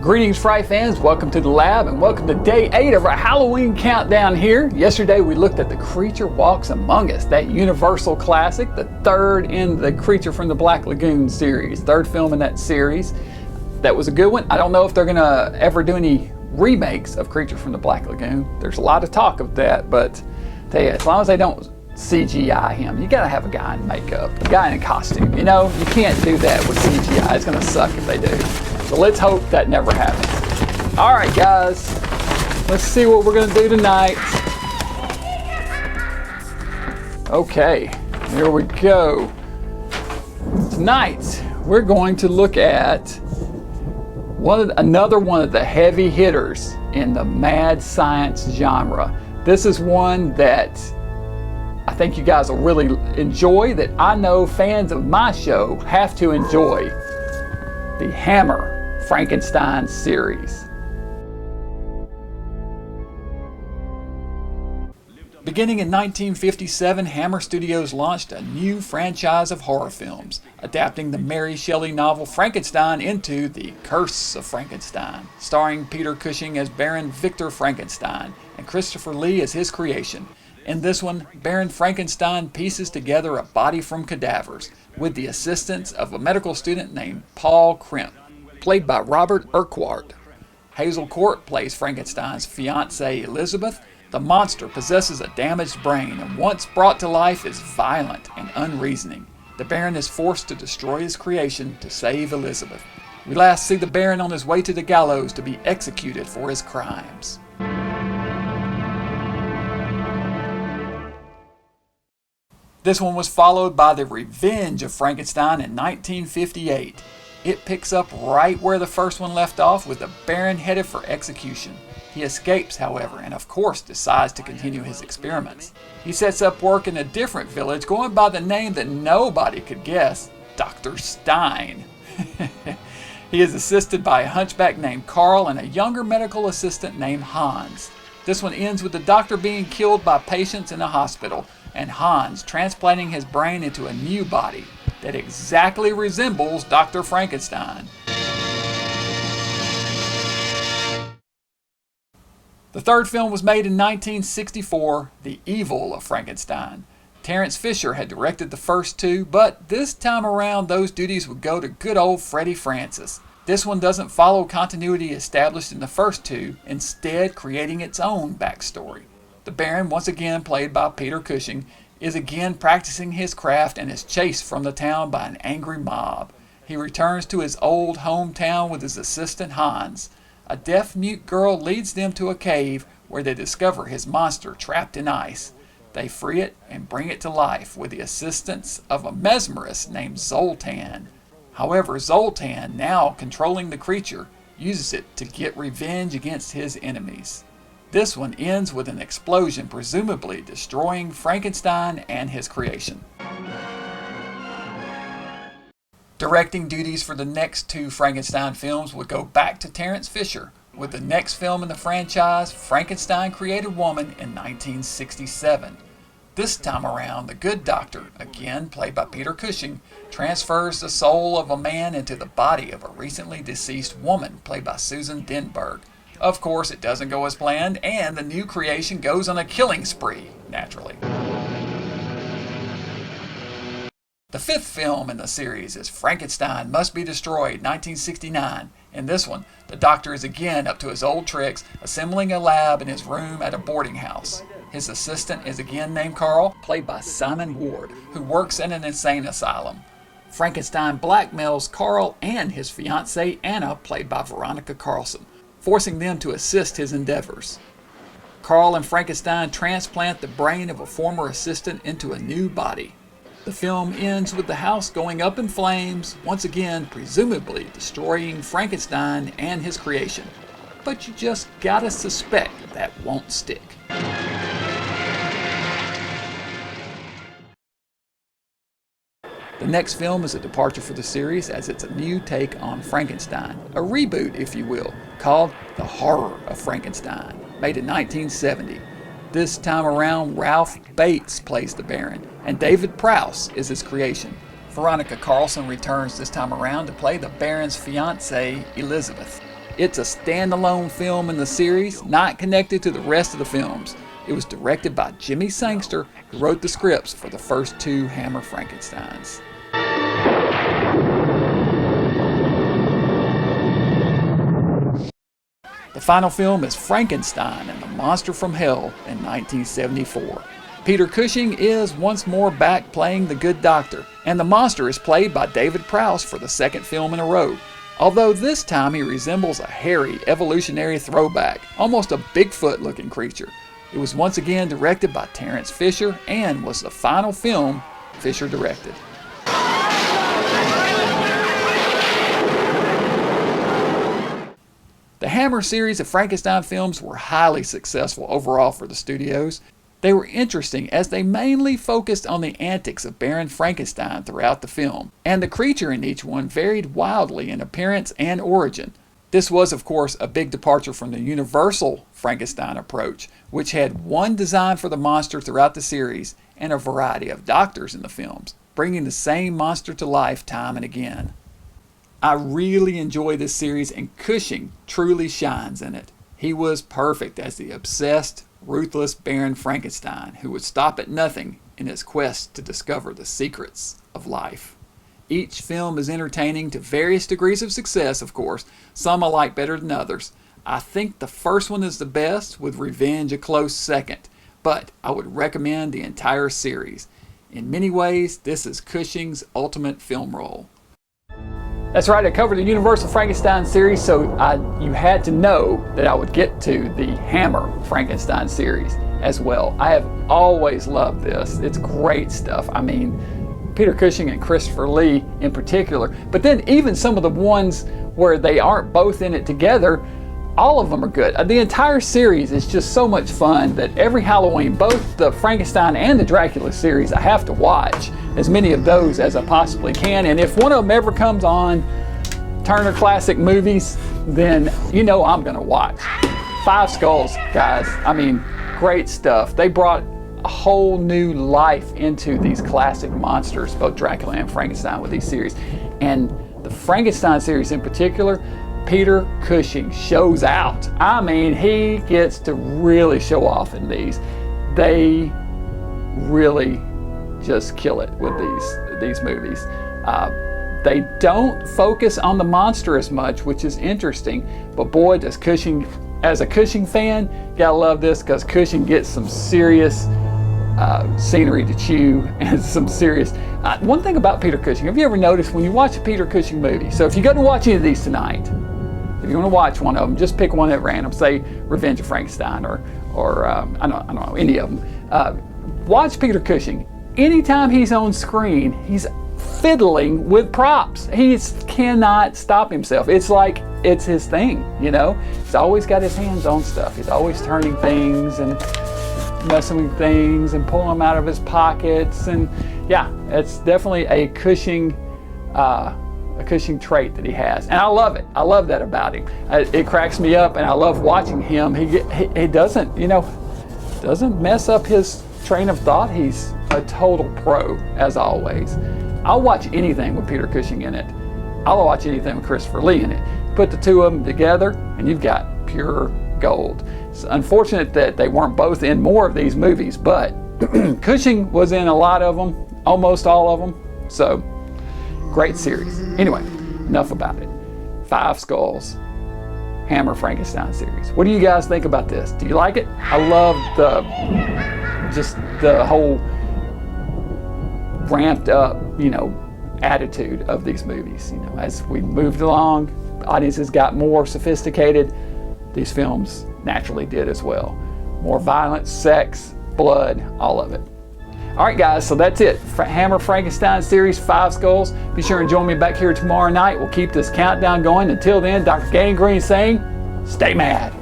Greetings, Fry fans. Welcome to the lab and welcome to day 8 of our Halloween countdown here. Yesterday we looked at The Creature Walks Among Us, that Universal classic, the third in the Creature from the Black Lagoon series, third film in that series. That was a good one. I don't know if they're gonna ever do any remakes of Creature from the Black Lagoon. There's a lot of talk of that, but I tell you, as long as they don't CGI him, you gotta have a guy in makeup, a guy in a costume. You know, you can't do that with CGI. It's gonna suck if they do. So let's hope that never happens. All right, guys, let's see what we're gonna do tonight. Okay, here we go. Tonight, we're going to look at another one of the heavy hitters in the mad science genre. This is one that I think you guys will really enjoy, that I know fans of my show have to enjoy. The Hammer Frankenstein series. Beginning in 1957, Hammer Studios launched a new franchise of horror films, adapting the Mary Shelley novel Frankenstein into The Curse of Frankenstein, starring Peter Cushing as Baron Victor Frankenstein and Christopher Lee as his creation. In this one, Baron Frankenstein pieces together a body from cadavers with the assistance of a medical student named Paul Krimp, played by Robert Urquhart. Hazel Court plays Frankenstein's fiancée Elizabeth. The monster possesses a damaged brain and once brought to life is violent and unreasoning. The Baron is forced to destroy his creation to save Elizabeth. We last see the Baron on his way to the gallows to be executed for his crimes. This one was followed by The Revenge of Frankenstein in 1958. It picks up right where the first one left off, with the Baron headed for execution. He escapes, however, and of course decides to continue his experiments. He sets up work in a different village, going by the name that nobody could guess, Dr. Stein. He is assisted by a hunchback named Carl and a younger medical assistant named Hans. This one ends with the doctor being killed by patients in a hospital, and Hans transplanting his brain into a new body that exactly resembles Dr. Frankenstein. The third film was made in 1964, The Evil of Frankenstein. Terence Fisher had directed the first two, but this time around those duties would go to good old Freddie Francis. This one doesn't follow continuity established in the first two, instead creating its own backstory. The Baron, once again played by Peter Cushing, is again practicing his craft and is chased from the town by an angry mob. He returns to his old hometown with his assistant Hans. A deaf-mute girl leads them to a cave where they discover his monster trapped in ice. They free it and bring it to life with the assistance of a mesmerist named Zoltan. However, Zoltan, now controlling the creature, uses it to get revenge against his enemies. This one ends with an explosion, presumably destroying Frankenstein and his creation. Directing duties for the next two Frankenstein films would go back to Terence Fisher, with the next film in the franchise, Frankenstein Created Woman, in 1967. This time around, the good doctor, again played by Peter Cushing, transfers the soul of a man into the body of a recently deceased woman, played by Susan Denberg. Of course, it doesn't go as planned, and the new creation goes on a killing spree, naturally. The fifth film in the series is Frankenstein Must Be Destroyed, 1969. In this one, the doctor is again up to his old tricks, assembling a lab in his room at a boarding house. His assistant is again named Carl, played by Simon Ward, who works in an insane asylum. Frankenstein blackmails Carl and his fiancée Anna, played by Veronica Carlson, forcing them to assist his endeavors. Carl and Frankenstein transplant the brain of a former assistant into a new body. The film ends with the house going up in flames, once again presumably destroying Frankenstein and his creation. But you just gotta suspect that won't stick. The next film is a departure for the series, as it's a new take on Frankenstein, a reboot if you will, called The Horror of Frankenstein, made in 1970. This time around, Ralph Bates plays the Baron, and David Prowse is his creation. Veronica Carlson returns this time around to play the Baron's fiancée, Elizabeth. It's a standalone film in the series, not connected to the rest of the films. It was directed by Jimmy Sangster, who wrote the scripts for the first 2 Hammer Frankensteins. The final film is Frankenstein and the Monster from Hell in 1974. Peter Cushing is once more back playing the good doctor, and the monster is played by David Prowse for the second film in a row. Although this time he resembles a hairy evolutionary throwback, almost a Bigfoot-looking creature. It was once again directed by Terence Fisher and was the final film Fisher directed. The Hammer series of Frankenstein films were highly successful overall for the studios. They were interesting as they mainly focused on the antics of Baron Frankenstein throughout the film, and the creature in each one varied wildly in appearance and origin. This was, of course, a big departure from the Universal Frankenstein approach, which had one design for the monster throughout the series and a variety of doctors in the films, bringing the same monster to life time and again. I really enjoy this series, and Cushing truly shines in it. He was perfect as the obsessed, ruthless Baron Frankenstein who would stop at nothing in his quest to discover the secrets of life. Each film is entertaining to various degrees of success, of course. Some I like better than others. I think the first one is the best, with Revenge a close second, but I would recommend the entire series. In many ways, this is Cushing's ultimate film role. That's right, I covered the Universal Frankenstein series, so you had to know that I would get to the Hammer Frankenstein series as well. I have always loved this. It's great stuff. I mean, Peter Cushing and Christopher Lee in particular, but then even some of the ones where they aren't both in it together, all of them are good. The entire series is just so much fun that every Halloween, both the Frankenstein and the Dracula series, I have to watch as many of those as I possibly can. And if one of them ever comes on Turner Classic Movies, then you know I'm gonna watch. Five Skulls, guys. I mean, great stuff. They brought a whole new life into these classic monsters, both Dracula and Frankenstein, with these series. And the Frankenstein series in particular, Peter Cushing shows out. I mean, he gets to really show off in these. They really just kill it with these movies. They don't focus on the monster as much, which is interesting, but boy, does Cushing, as a Cushing fan, gotta love this, because Cushing gets some serious scenery to chew and some serious. One thing about Peter Cushing, have you ever noticed when you watch a Peter Cushing movie, so if you go to watch any of these tonight, if you want to watch one of them, just pick one at random, say Revenge of Frankenstein or I don't know, any of them. Watch Peter Cushing. Anytime he's on screen, he's fiddling with props. He cannot stop himself. It's like it's his thing, you know? He's always got his hands on stuff. He's always turning things and messing with things and pulling them out of his pockets. And yeah, it's definitely a Cushing trait that he has, and I love it. I love that about him. It cracks me up, and I love watching him. He doesn't, doesn't mess up his train of thought. He's a total pro, as always. I'll watch anything with Peter Cushing in it. I'll watch anything with Christopher Lee in it. Put the two of them together, and you've got pure gold. It's unfortunate that they weren't both in more of these movies, but Cushing was in a lot of them, almost all of them. So, great series. Anyway, enough about it. Five Skulls, Hammer Frankenstein series. What do you guys think about this? Do you like it? I love the whole ramped up, attitude of these movies. As we moved along, audiences got more sophisticated. These films naturally did as well. More violence, sex, blood, all of it. All right, guys, so that's it. Hammer Frankenstein series, Five Skulls. Be sure and join me back here tomorrow night. We'll keep this countdown going. Until then, Dr. Gangrene saying, stay mad.